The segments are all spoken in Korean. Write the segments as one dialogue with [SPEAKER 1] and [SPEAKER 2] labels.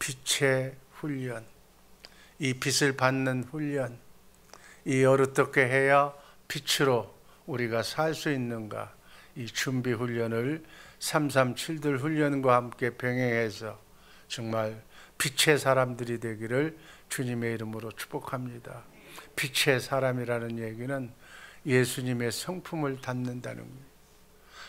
[SPEAKER 1] 빛의 훈련, 이 빛을 받는 훈련, 이 어떻게 해야 빛으로 우리가 살 수 있는가, 이 준비 훈련을 337들 훈련과 함께 병행해서 정말 빛의 사람들이 되기를 주님의 이름으로 축복합니다. 빛의 사람이라는 얘기는 예수님의 성품을 담는다는 거예요.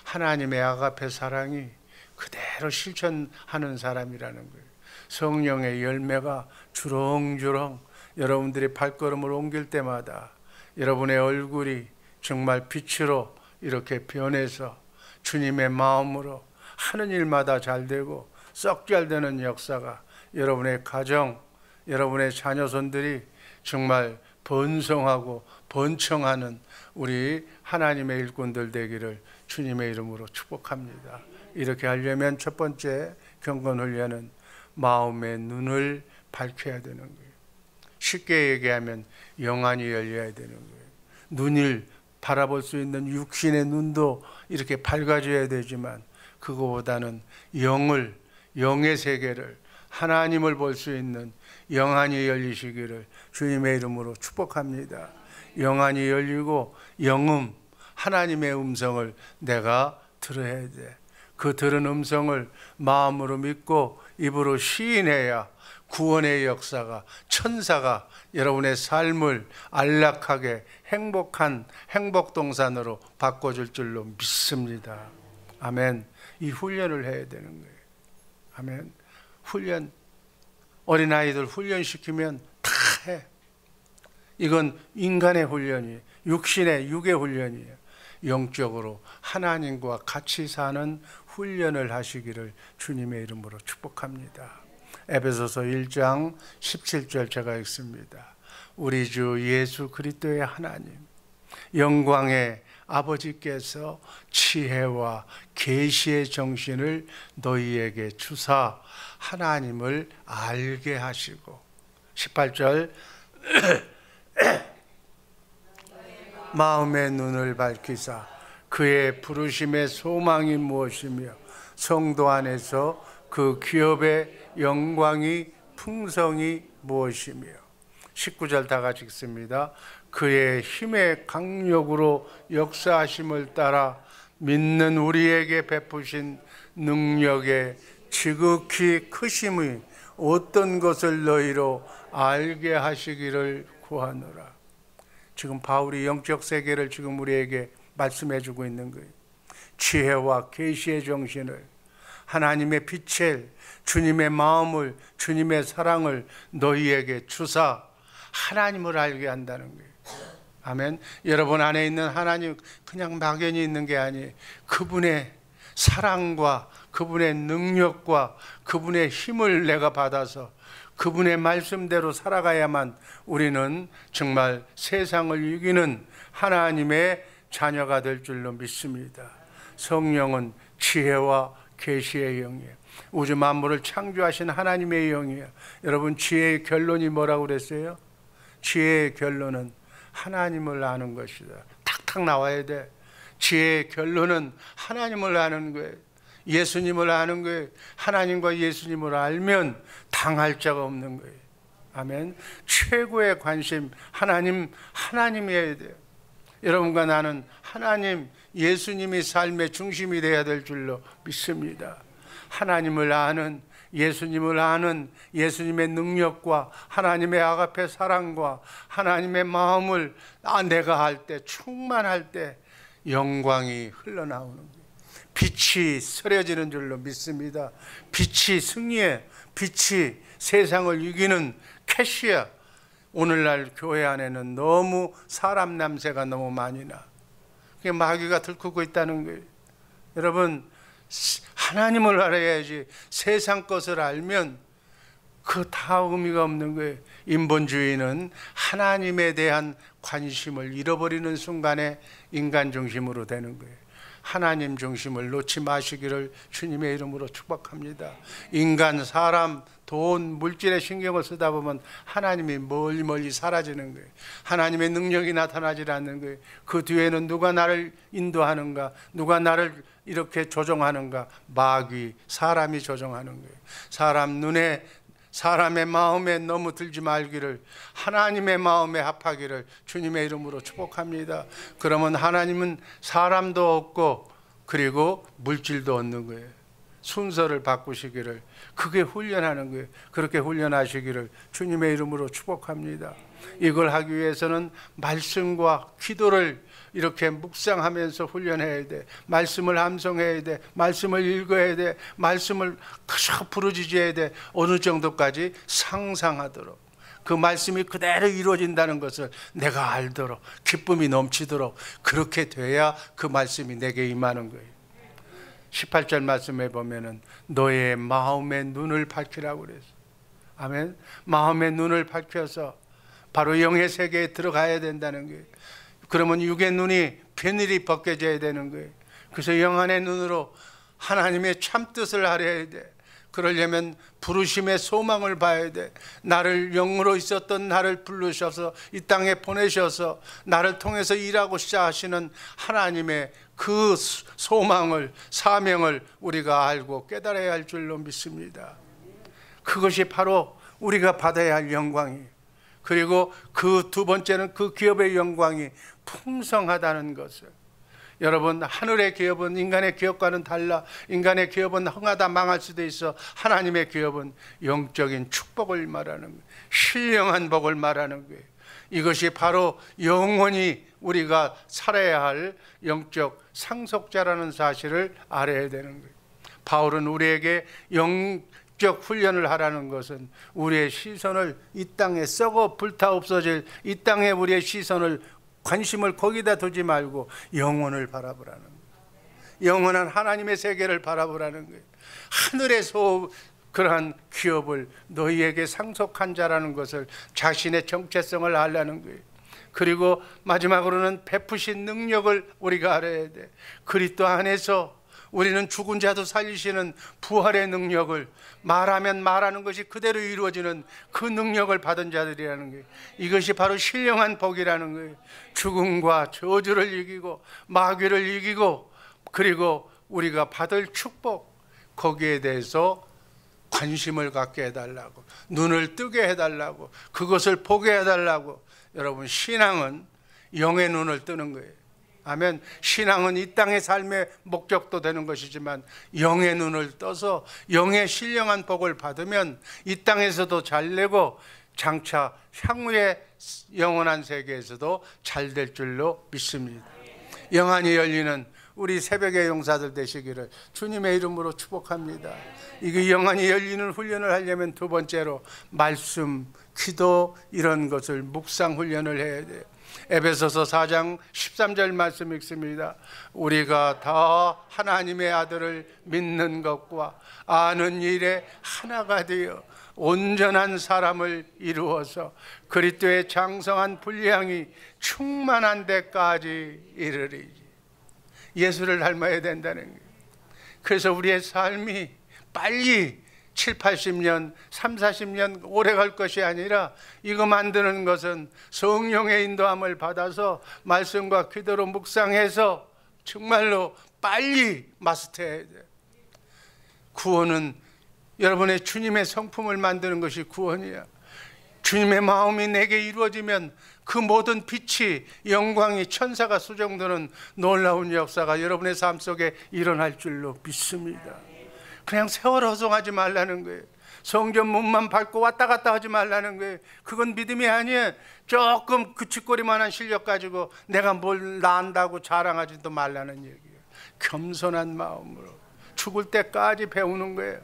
[SPEAKER 1] 하나님의 아가페 사랑이 그대로 실천하는 사람이라는 거예요. 성령의 열매가 주렁주렁 여러분들이 발걸음을 옮길 때마다 여러분의 얼굴이 정말 빛으로 이렇게 변해서 주님의 마음으로 하는 일마다 잘 되고 썩 잘 되는 역사가 여러분의 가정, 여러분의 자녀손들이 정말 번성하고 번창하는 우리 하나님의 일꾼들 되기를 주님의 이름으로 축복합니다. 이렇게 하려면 첫 번째 경건훈련은 마음의 눈을 밝혀야 되는 거예요. 쉽게 얘기하면 영안이 열려야 되는 거예요. 눈을 바라볼 수 있는 육신의 눈도 이렇게 밝아져야 되지만 그거보다는 영의 세계를, 하나님을 볼 수 있는 영안이 열리시기를 주님의 이름으로 축복합니다. 영안이 열리고 영음, 하나님의 음성을 내가 들어야 돼. 그 들은 음성을 마음으로 믿고 입으로 시인해야 구원의 역사가, 천사가 여러분의 삶을 안락하게 행복한 행복동산으로 바꿔줄 줄로 믿습니다. 아멘. 이 훈련을 해야 되는 거예요. 아멘. 훈련, 어린아이들 훈련시키면 다 해. 이건 인간의 훈련이에요. 육의 훈련이에요. 영적으로 하나님과 같이 사는 훈련을 하시기를 주님의 이름으로 축복합니다. 에베소서 1장 17절 제가 읽습니다. 우리 주 예수 그리스도의 하나님, 영광의 아버지께서 지혜와 계시의 정신을 너희에게 주사 하나님을 알게 하시고, 18절 마음의 눈을 밝히사 그의 부르심의 소망이 무엇이며 성도 안에서 그 기업의 영광이 풍성이 무엇이며, 19절 다 같이 읽습니다. 그의 힘의 강력으로 역사하심을 따라 믿는 우리에게 베푸신 능력의 지극히 크심이 어떤 것을 너희로 알게 하시기를 구하노라. 지금 바울이 영적 세계를 지금 우리에게 말씀해 주고 있는 거예요. 지혜와 계시의 정신을, 하나님의 빛을, 주님의 마음을, 주님의 사랑을 너희에게 주사 하나님을 알게 한다는 거예요. 아멘. 여러분 안에 있는 하나님 그냥 막연히 있는 게 아니에요. 그분의 사랑과 그분의 능력과 그분의 힘을 내가 받아서 그분의 말씀대로 살아가야만 우리는 정말 세상을 이기는 하나님의 자녀가 될 줄로 믿습니다. 성령은 지혜와 계시의 영이에요. 우주 만물을 창조하신 하나님의 영이에요. 여러분, 지혜의 결론이 뭐라고 그랬어요? 지혜의 결론은 하나님을 아는 것이다. 탁탁 나와야 돼. 지혜의 결론은 하나님을 아는 거예요. 예수님을 아는 거예요. 하나님과 예수님을 알면 당할 자가 없는 거예요. 아멘. 최고의 관심 하나님이어야 돼요. 여러분과 나는 하나님, 예수님이 삶의 중심이 되어야 될 줄로 믿습니다. 하나님을 아는, 예수님을 아는, 예수님의 능력과 하나님의 아가페 사랑과 하나님의 마음을 내가 할 때, 충만할 때 영광이 흘러나오는 거예요. 빛이 서려지는 줄로 믿습니다. 빛이 승리해. 빛이 세상을 이기는 캐시야. 오늘날 교회 안에는 너무 사람 냄새가 너무 많이 나. 그게 마귀가 들끓고 있다는 거예요. 여러분, 하나님을 알아야지. 세상 것을 알면 그 다 의미가 없는 거예요. 인본주의는 하나님에 대한 관심을 잃어버리는 순간에 인간 중심으로 되는 거예요. 하나님 중심을 놓지 마시기를 주님의 이름으로 축복합니다. 인간, 사람, 돈, 물질에 신경을 쓰다 보면 하나님이 멀리 사라지는 거예요. 하나님의 능력이 나타나지 않는 거예요. 그 뒤에는 누가 나를 인도하는가, 누가 나를 이렇게 조종하는가? 마귀, 사람이 조종하는 거예요. 사람 눈에 사람의 마음에 너무 들지 말기를 하나님의 마음에 합하기를 주님의 이름으로 축복합니다. 그러면 하나님은 사람도 얻고 그리고 물질도 얻는 거예요. 순서를 바꾸시기를, 그게 훈련하는 거예요. 그렇게 훈련하시기를 주님의 이름으로 축복합니다. 이걸 하기 위해서는 말씀과 기도를 이렇게 묵상하면서 훈련해야 돼. 말씀을 암송해야 돼. 말씀을 읽어야 돼. 말씀을 계속 부르짖어야 돼. 어느 정도까지 상상하도록, 그 말씀이 그대로 이루어진다는 것을 내가 알도록, 기쁨이 넘치도록, 그렇게 돼야 그 말씀이 내게 임하는 거예요. 18절 말씀에 보면은 너의 마음의 눈을 밝히라고 그랬어. 아멘. 마음의 눈을 밝혀서 바로 영의 세계에 들어가야 된다는 거예요. 그러면 육의 눈이 편일이 벗겨져야 되는 거예요. 그래서 영안의 눈으로 하나님의 참뜻을 알아야 돼. 그러려면 부르심의 소망을 봐야 돼. 나를 영으로 있었던 나를 부르셔서 이 땅에 보내셔서 나를 통해서 일하고 시작하시는 하나님의 그 소망을, 사명을 우리가 알고 깨달아야 할 줄로 믿습니다. 그것이 바로 우리가 받아야 할 영광이에요. 그리고 그 두 번째는 그 기업의 영광이 풍성하다는 것을. 여러분, 하늘의 기업은 인간의 기업과는 달라. 인간의 기업은 흥하다 망할 수도 있어. 하나님의 기업은 영적인 축복을 말하는 거예요. 신령한 복을 말하는 거예요. 이것이 바로 영원히 우리가 살아야 할 영적 상속자라는 사실을 알아야 되는 거예요. 바울은 우리에게 영적 훈련을 하라는 것은 우리의 시선을 이 땅에 썩어 불타 없어질 이 땅에 우리의 시선을, 관심을 거기다 두지 말고 영혼을 바라보라는 거예요. 영원한 하나님의 세계를 바라보라는 거예요. 하늘에서 그러한 기업을 너희에게 상속한 자라는 것을, 자신의 정체성을 알라는 거예요. 그리고 마지막으로는 베푸신 능력을 우리가 알아야 돼. 그리스도 안에서 우리는 죽은 자도 살리시는 부활의 능력을, 말하면 말하는 것이 그대로 이루어지는 그 능력을 받은 자들이라는 거예요. 이것이 바로 신령한 복이라는 거예요. 죽음과 저주를 이기고 마귀를 이기고, 그리고 우리가 받을 축복, 거기에 대해서 관심을 갖게 해달라고, 눈을 뜨게 해달라고, 그것을 보게 해달라고. 여러분, 신앙은 영의 눈을 뜨는 거예요. 아멘. 신앙은 이 땅의 삶의 목적도 되는 것이지만 영의 눈을 떠서 영의 신령한 복을 받으면 이 땅에서도 잘 되고 장차 향후의 영원한 세계에서도 잘 될 줄로 믿습니다. 영안이 열리는 우리 새벽의 용사들 되시기를 주님의 이름으로 축복합니다. 이게 영안이 열리는 훈련을 하려면 두 번째로 말씀, 기도, 이런 것을 묵상 훈련을 해야 돼요. 에베소서 4장 13절 말씀 읽습니다. 우리가 다 하나님의 아들을 믿는 것과 아는 일에 하나가 되어 온전한 사람을 이루어서 그리스도의 장성한 분량이 충만한 데까지 이르리지. 예수를 닮아야 된다는 거예요. 그래서 우리의 삶이 빨리 7, 80년, 3, 40년 오래 갈 것이 아니라 이거 만드는 것은 성령의 인도함을 받아서 말씀과 기도로 묵상해서 정말로 빨리 마스터해야 돼요. 구원은 여러분의 주님의 성품을 만드는 것이 구원이야. 주님의 마음이 내게 이루어지면 그 모든 빛이, 영광이, 천사가 수정되는 놀라운 역사가 여러분의 삶 속에 일어날 줄로 믿습니다. 그냥 세월 허송하지 말라는 거예요. 성전 문만 밟고 왔다 갔다 하지 말라는 거예요. 그건 믿음이 아니에요. 조금 그치거리만한 실력 가지고 내가 뭘 난다고 자랑하지도 말라는 얘기예요. 겸손한 마음으로 죽을 때까지 배우는 거예요.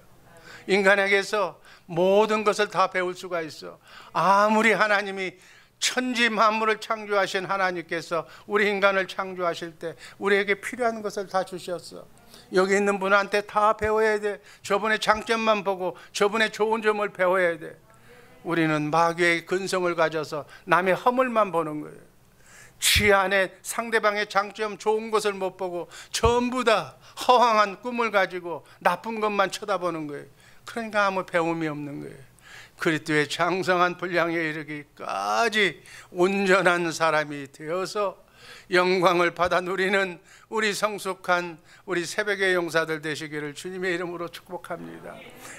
[SPEAKER 1] 인간에게서 모든 것을 다 배울 수가 있어. 아무리 하나님이 천지 만물을 창조하신 하나님께서 우리 인간을 창조하실 때 우리에게 필요한 것을 다 주셨어. 여기 있는 분한테 다 배워야 돼. 저분의 장점만 보고 저분의 좋은 점을 배워야 돼. 우리는 마귀의 근성을 가져서 남의 허물만 보는 거예요. 지 안에 상대방의 장점, 좋은 것을 못 보고 전부 다 허황한 꿈을 가지고 나쁜 것만 쳐다보는 거예요. 그러니까 아무 배움이 없는 거예요. 그리스도의 장성한 분량에 이르기까지 온전한 사람이 되어서 영광을 받아 누리는 우리 성숙한 우리 새벽의 용사들 되시기를 주님의 이름으로 축복합니다.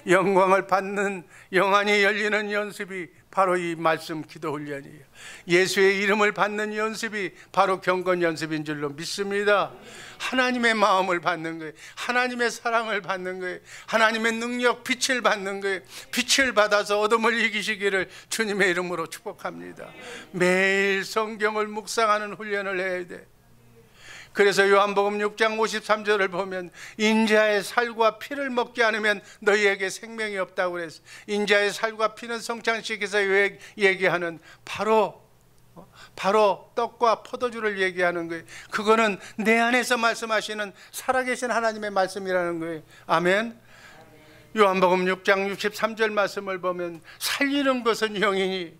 [SPEAKER 1] 영광을 받는 영안이 열리는 연습이 바로 이 말씀 기도 훈련이에요. 예수의 이름을 받는 연습이 바로 경건 연습인 줄로 믿습니다. 하나님의 마음을 받는 거예요. 하나님의 사랑을 받는 거예요. 하나님의 능력, 빛을 받는 거예요. 빛을 받아서 어둠을 이기시기를 주님의 이름으로 축복합니다. 매일 성경을 묵상하는 훈련을 해야 돼. 그래서 요한복음 6장 53절을 보면 인자의 살과 피를 먹지 않으면 너희에게 생명이 없다고 그랬어요. 인자의 살과 피는 성찬식에서 얘기하는 바로 떡과 포도주를 얘기하는 거예요. 그거는 내 안에서 말씀하시는 살아계신 하나님의 말씀이라는 거예요. 아멘. 요한복음 6장 63절 말씀을 보면 살리는 것은 영이니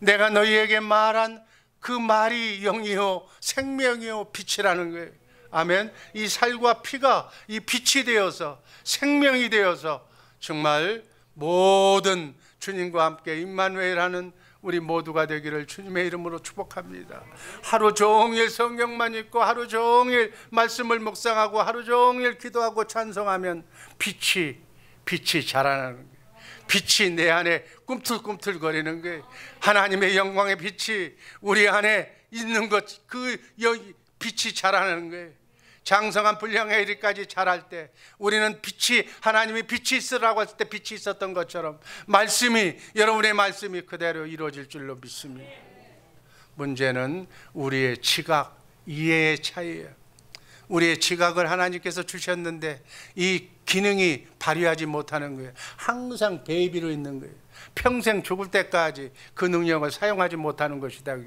[SPEAKER 1] 내가 너희에게 말한 그 말이 영이요 생명이요 빛이라는 거예요. 아멘. 이 살과 피가 이 빛이 되어서 생명이 되어서 정말 모든 주님과 함께 임마누엘하는 우리 모두가 되기를 주님의 이름으로 축복합니다. 하루 종일 성경만 읽고 하루 종일 말씀을 묵상하고 하루 종일 기도하고 찬송하면 빛이 자라나는 거예요. 빛이 내 안에 꿈틀꿈틀거리는 거예요. 하나님의 영광의 빛이 우리 안에 있는 것, 그 빛이 자라나는 거예요. 장성한 분량의 이리까지 자랄 때 우리는 하나님이 빛이 있으라고 했을 때 빛이 있었던 것처럼 여러분의 말씀이 그대로 이루어질 줄로 믿습니다. 문제는 우리의 지각, 이해의 차이예요. 우리의 지각을 하나님께서 주셨는데 이 기능이 발휘하지 못하는 거예요. 항상 베이비로 있는 거예요. 평생 죽을 때까지 그 능력을 사용하지 못하는 것이다.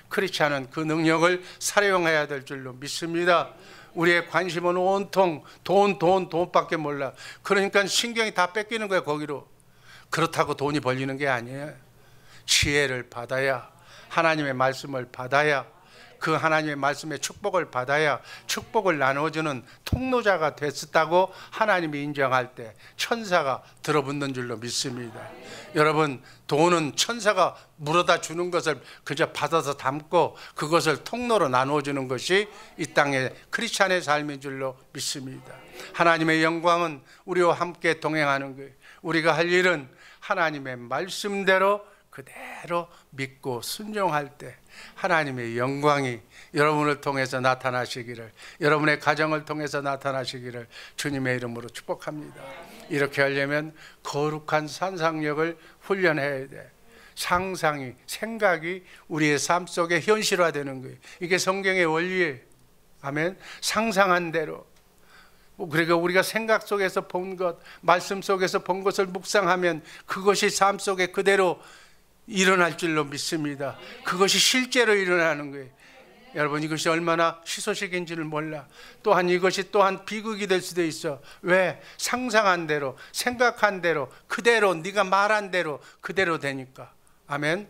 [SPEAKER 1] 크리스찬은 그 능력을 사용해야 될 줄로 믿습니다. 우리의 관심은 온통 돈밖에 몰라. 그러니까 신경이 다 뺏기는 거예요. 거기로. 그렇다고 돈이 벌리는 게 아니에요. 지혜를 받아야, 하나님의 말씀을 받아야, 그 하나님의 말씀의 축복을 받아야 축복을 나눠주는 통로자가 됐었다고 하나님이 인정할 때 천사가 들어붙는 줄로 믿습니다. 여러분, 돈은 천사가 물어다 주는 것을 그저 받아서 담고 그것을 통로로 나눠주는 것이 이 땅의 크리스찬의 삶인 줄로 믿습니다. 하나님의 영광은 우리와 함께 동행하는 거예요. 우리가 할 일은 하나님의 말씀대로 그대로 믿고 순종할 때 하나님의 영광이 여러분을 통해서 나타나시기를, 여러분의 가정을 통해서 나타나시기를 주님의 이름으로 축복합니다. 이렇게 하려면 거룩한 상상력을 훈련해야 돼. 생각이 우리의 삶 속에 현실화되는 거예요. 이게 성경의 원리예요. 아멘. 상상한 대로. 그러니까 우리가 생각 속에서 본 것, 말씀 속에서 본 것을 묵상하면 그것이 삶 속에 그대로 일어날 줄로 믿습니다. 그것이 실제로 일어나는 거예요. 여러분, 이것이 얼마나 희소식인지를 몰라. 또한 이것이 또한 비극이 될 수도 있어. 왜? 상상한 대로, 생각한 대로, 그대로, 네가 말한 대로 그대로 되니까. 아멘.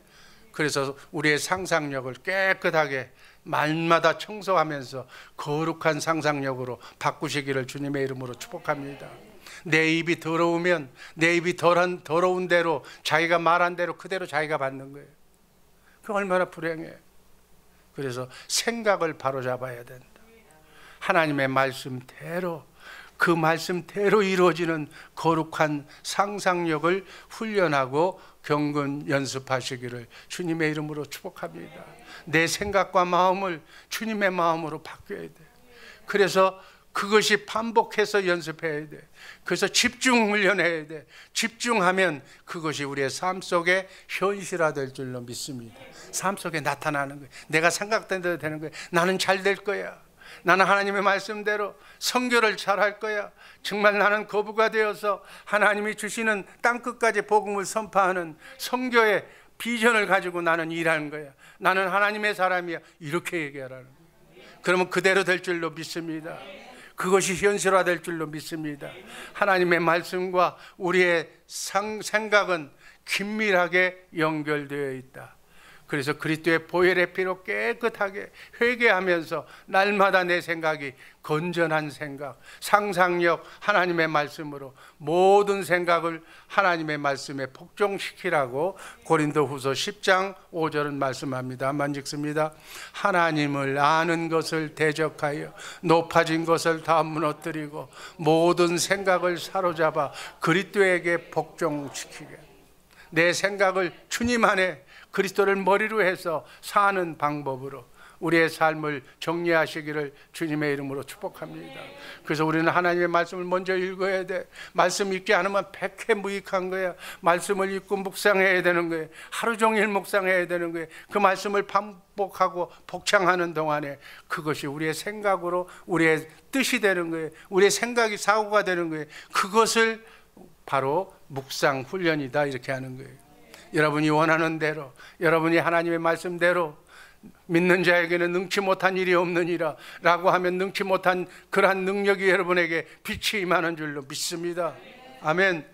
[SPEAKER 1] 그래서 우리의 상상력을 깨끗하게 말마다 청소하면서 거룩한 상상력으로 바꾸시기를 주님의 이름으로 축복합니다. 내 입이 더러우면 내 입이 더러운 대로 자기가 말한 대로 그대로 자기가 받는 거예요. 그 얼마나 불행해. 그래서 생각을 바로잡아야 된다. 하나님의 말씀대로, 그 말씀대로 이루어지는 거룩한 상상력을 훈련하고 경건 연습하시기를 주님의 이름으로 축복합니다. 내 생각과 마음을 주님의 마음으로 바꿔야 돼. 그래서 그것이 반복해서 연습해야 돼. 그래서 집중 훈련해야 돼. 집중하면 그것이 우리의 삶 속에 현실화될 줄로 믿습니다. 삶 속에 나타나는 거예요. 내가 생각된 대로 되는 거예요. 나는 잘 될 거야. 나는 하나님의 말씀대로 선교를 잘할 거야. 정말 나는 거부가 되어서 하나님이 주시는 땅끝까지 복음을 선포하는 선교의 비전을 가지고 나는 일하는 거야. 나는 하나님의 사람이야. 이렇게 얘기하라는 거예요. 그러면 그대로 될 줄로 믿습니다. 그것이 현실화될 줄로 믿습니다. 하나님의 말씀과 우리의 생각은 긴밀하게 연결되어 있다. 그래서 그리스도의 보혈의 피로 깨끗하게 회개하면서 날마다 내 생각이 건전한 생각, 상상력, 하나님의 말씀으로 모든 생각을 하나님의 말씀에 복종시키라고 고린도후서 10장 5절은 말씀합니다. 만직습니다. 하나님을 아는 것을 대적하여 높아진 것을 다 무너뜨리고 모든 생각을 사로잡아 그리스도에게 복종시키게, 내 생각을 주님 안에 그리스도를 머리로 해서 사는 방법으로 우리의 삶을 정리하시기를 주님의 이름으로 축복합니다. 그래서 우리는 하나님의 말씀을 먼저 읽어야 돼. 말씀 읽지 않으면 백해무익한 거야. 말씀을 읽고 묵상해야 되는 거예요. 하루 종일 묵상해야 되는 거예요. 그 말씀을 반복하고 복창하는 동안에 그것이 우리의 생각으로 우리의 뜻이 되는 거예요. 우리의 생각이 사고가 되는 거예요. 그것을 바로 묵상 훈련이다, 이렇게 하는 거예요. 여러분이 원하는 대로, 여러분이 하나님의 말씀대로 믿는 자에게는 능치 못한 일이 없느니라 라고 하면 능치 못한 그러한 능력이 여러분에게 빛이 임하는 줄로 믿습니다. 아멘.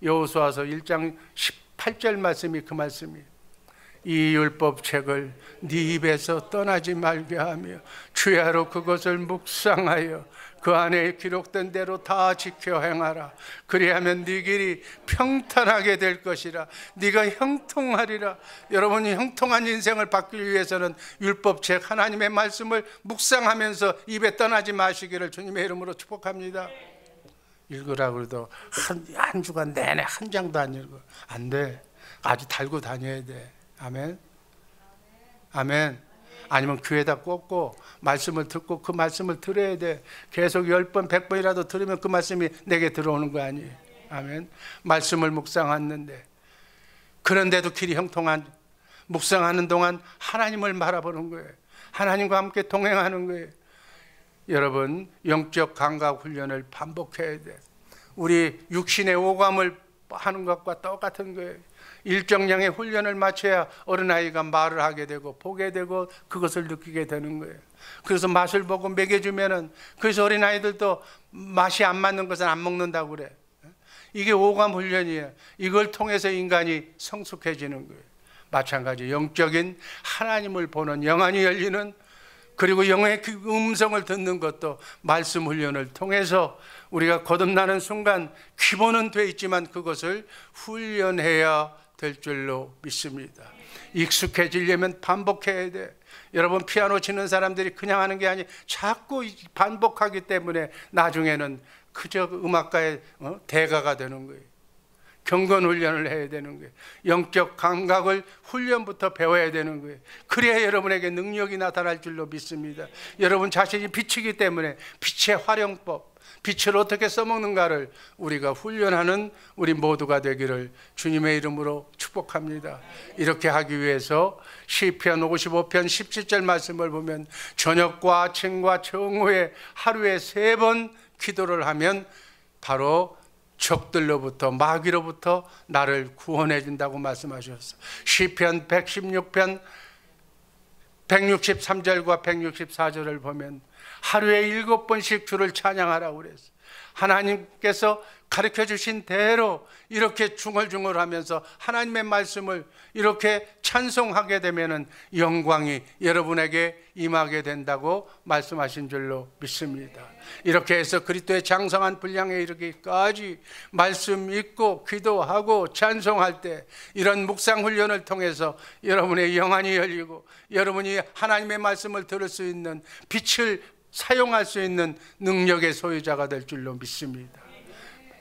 [SPEAKER 1] 여호수아서 1장 18절 말씀이 그 말씀이에요. 이 율법책을 네 입에서 떠나지 말게 하며 주야로 그것을 묵상하여 그 안에 기록된 대로 다 지켜 행하라. 그리하면 네 길이 평탄하게 될 것이라. 네가 형통하리라. 여러분이 형통한 인생을 받기 위해서는 율법책 하나님의 말씀을 묵상하면서 입에 떠나지 마시기를 주님의 이름으로 축복합니다. 읽으라고 그래도 한 주간 내내 한 장도 안 읽어. 안 돼. 아주 달고 다녀야 돼. 아멘. 아멘. 아니면 귀에다 꽂고 말씀을 듣고 그 말씀을 들어야 돼. 계속 10번 100번이라도 들으면 그 말씀이 내게 들어오는 거 아니에요. 아멘. 말씀을 묵상하는데, 그런데도 길이 형통한, 묵상하는 동안 하나님을 바라보는 거예요. 하나님과 함께 동행하는 거예요. 여러분, 영적 감각 훈련을 반복해야 돼. 우리 육신의 오감을 하는 것과 똑같은 거예요. 일정량의 훈련을 마쳐야 어린아이가 말을 하게 되고 보게 되고 그것을 느끼게 되는 거예요. 그래서 맛을 보고 먹여주면은, 그래서 어린아이들도 맛이 안 맞는 것은 안 먹는다고 그래. 이게 오감 훈련이에요. 이걸 통해서 인간이 성숙해지는 거예요. 마찬가지 영적인 하나님을 보는 영안이 열리는, 그리고 영의 그 음성을 듣는 것도 말씀 훈련을 통해서 우리가 거듭나는 순간 기본은 돼 있지만 그것을 훈련해야 될 줄로 믿습니다. 익숙해지려면 반복해야 돼. 여러분, 피아노 치는 사람들이 그냥 하는 게 아니, 자꾸 반복하기 때문에 나중에는 그저 음악가의 대가가 되는 거예요. 경건 훈련을 해야 되는 거예요. 영적 감각을 훈련부터 배워야 되는 거예요. 그래야 여러분에게 능력이 나타날 줄로 믿습니다. 여러분 자신이 빛이기 때문에 빛의 활용법, 빛을 어떻게 써먹는가를 우리가 훈련하는 우리 모두가 되기를 주님의 이름으로 축복합니다. 이렇게 하기 위해서 시편 55편 17절 말씀을 보면 저녁과 아침과 정오에 하루에 3번 기도를 하면 바로 적들로부터, 마귀로부터 나를 구원해 준다고 말씀하셨어요. 시편 116편 163절과 164절을 보면 하루에 7번씩 주를 찬양하라고 그랬어요. 하나님께서 가르쳐 주신 대로 이렇게 중얼중얼하면서 하나님의 말씀을 이렇게 찬송하게 되면은 영광이 여러분에게 임하게 된다고 말씀하신 줄로 믿습니다. 이렇게 해서 그리스도의 장성한 분량에 이르기까지 말씀 읽고 기도하고 찬송할 때 이런 묵상 훈련을 통해서 여러분의 영안이 열리고 여러분이 하나님의 말씀을 들을 수 있는, 빛을 사용할 수 있는 능력의 소유자가 될 줄로 믿습니다.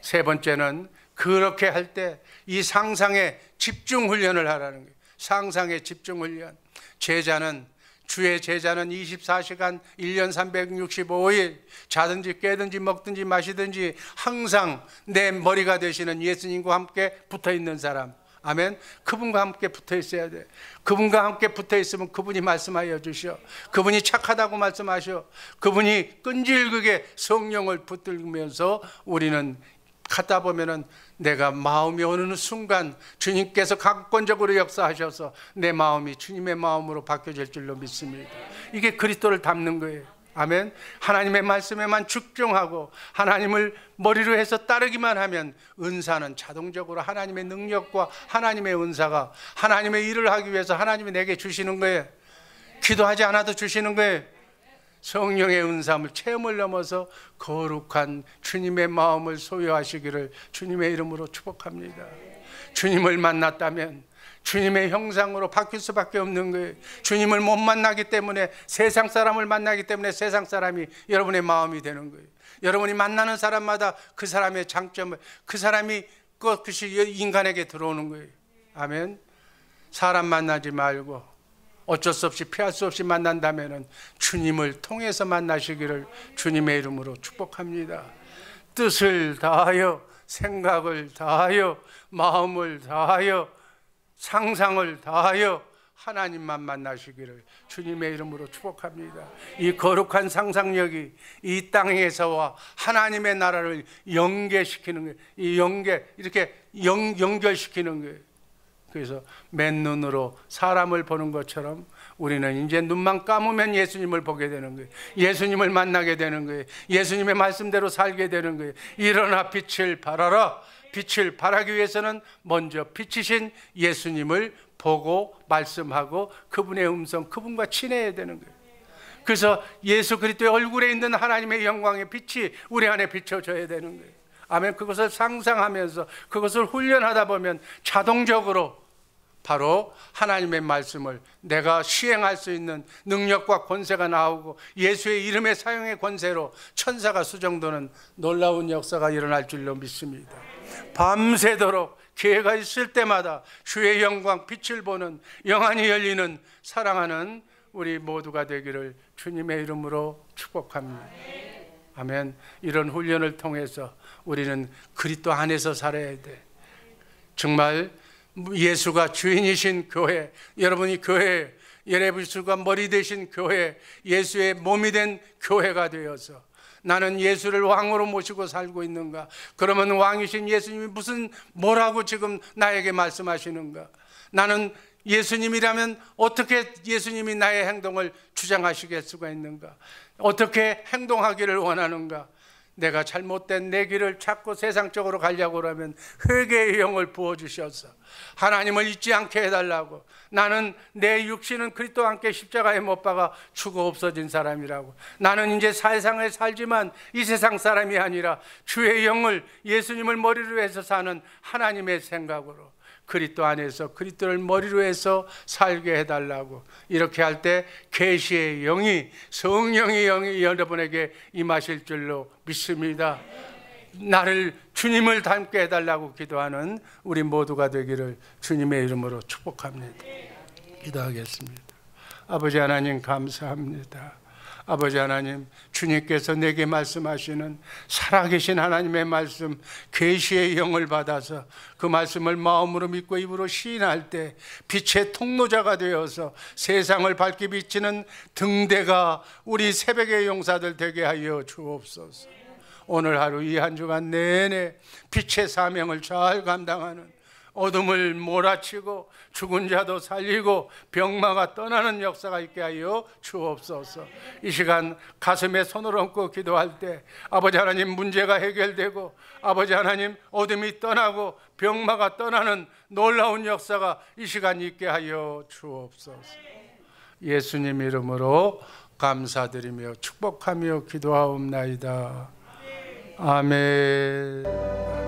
[SPEAKER 1] 세 번째는 그렇게 할 때 이 상상의 집중 훈련을 하라는 거예요. 상상의 집중 훈련. 주의 제자는 24시간 1년 365일 자든지 깨든지 먹든지 마시든지 항상 내 머리가 되시는 예수님과 함께 붙어 있는 사람. 아멘. 그분과 함께 붙어 있어야 돼. 그분과 함께 붙어 있으면 그분이 말씀하여 주셔. 그분이 착하다고 말씀하셔. 그분이 끈질기게 성령을 붙들면서 우리는 가다 보면은 내가 마음이 어느 순간 주님께서 강권적으로 역사하셔서 내 마음이 주님의 마음으로 바뀌어질 줄로 믿습니다. 이게 그리스도를 닮는 거예요. 아멘. 하나님의 말씀에만 집중하고 하나님을 머리로 해서 따르기만 하면 은사는 자동적으로 하나님의 능력과 하나님의 은사가 하나님의 일을 하기 위해서 하나님이 내게 주시는 거예요. 기도하지 않아도 주시는 거예요. 성령의 은사함을 체험을 넘어서 거룩한 주님의 마음을 소유하시기를 주님의 이름으로 축복합니다. 주님을 만났다면 주님의 형상으로 바뀔 수밖에 없는 거예요. 주님을 못 만나기 때문에 세상 사람을 만나기 때문에 세상 사람이 여러분의 마음이 되는 거예요. 여러분이 만나는 사람마다 그 사람의 장점을, 그 사람이 그것이 인간에게 들어오는 거예요. 아멘. 사람 만나지 말고 어쩔 수 없이 피할 수 없이 만난다면 주님을 통해서 만나시기를 주님의 이름으로 축복합니다. 뜻을 다하여 생각을 다하여 마음을 다하여 상상을 다하여 하나님만 만나시기를 주님의 이름으로 축복합니다. 이 거룩한 상상력이 이 땅에서와 하나님의 나라를 연계시키는 거예요. 이 이렇게 연결시키는 거예요. 그래서 맨눈으로 사람을 보는 것처럼 우리는 이제 눈만 감으면 예수님을 보게 되는 거예요. 예수님을 만나게 되는 거예요. 예수님의 말씀대로 살게 되는 거예요. 일어나 빛을 발하라. 빛을 발하기 위해서는 먼저 빛이신 예수님을 보고 말씀하고 그분의 음성, 그분과 친해야 되는 거예요. 그래서 예수 그리스도의 얼굴에 있는 하나님의 영광의 빛이 우리 안에 비춰져야 되는 거예요. 아멘. 그것을 상상하면서 그것을 훈련하다 보면 자동적으로 바로 하나님의 말씀을 내가 시행할 수 있는 능력과 권세가 나오고 예수의 이름의 사용의 권세로 천사가 수정되는 놀라운 역사가 일어날 줄로 믿습니다. 밤새도록 기회가 있을 때마다 주의 영광 빛을 보는 영안이 열리는 사랑하는 우리 모두가 되기를 주님의 이름으로 축복합니다. 아멘. 이런 훈련을 통해서 우리는 그리스도 안에서 살아야 돼. 정말 예수가 주인이신 교회, 여러분이 교회, 예수가 머리 되신 교회, 예수의 몸이 된 교회가 되어서 나는 예수를 왕으로 모시고 살고 있는가? 그러면 왕이신 예수님이 뭐라고 지금 나에게 말씀하시는가? 나는 예수님이라면 어떻게 예수님이 나의 행동을 주장하시게 수가 있는가? 어떻게 행동하기를 원하는가? 내가 잘못된 내 길을 찾고 세상적으로 가려고 하면 회개의 영을 부어주셔서 하나님을 잊지 않게 해달라고. 나는 내 육신은 그리스도와 함께 십자가에 못 박아 죽어 없어진 사람이라고. 나는 이제 세상에 살지만 이 세상 사람이 아니라 주의 영을, 예수님을 머리로 해서 사는 하나님의 생각으로 그리스도 안에서 그리스도를 머리로 해서 살게 해달라고. 이렇게 할 때 계시의 영이, 성령의 영이 여러분에게 임하실 줄로 믿습니다. 나를, 주님을 닮게 해달라고 기도하는 우리 모두가 되기를 주님의 이름으로 축복합니다. 기도하겠습니다. 아버지 하나님 감사합니다. 아버지 하나님, 주님께서 내게 말씀하시는 살아계신 하나님의 말씀, 계시의 영을 받아서 그 말씀을 마음으로 믿고 입으로 시인할 때 빛의 통로자가 되어서 세상을 밝게 비치는 등대가 우리 새벽의 용사들 되게 하여 주옵소서. 오늘 하루 이 한 주간 내내 빛의 사명을 잘 감당하는, 어둠을 몰아치고 죽은 자도 살리고 병마가 떠나는 역사가 있게 하여 주옵소서. 이 시간 가슴에 손을 얹고 기도할 때 아버지 하나님, 문제가 해결되고 아버지 하나님, 어둠이 떠나고 병마가 떠나는 놀라운 역사가 이 시간 있게 하여 주옵소서. 예수님 이름으로 감사드리며 축복하며 기도하옵나이다. 아멘.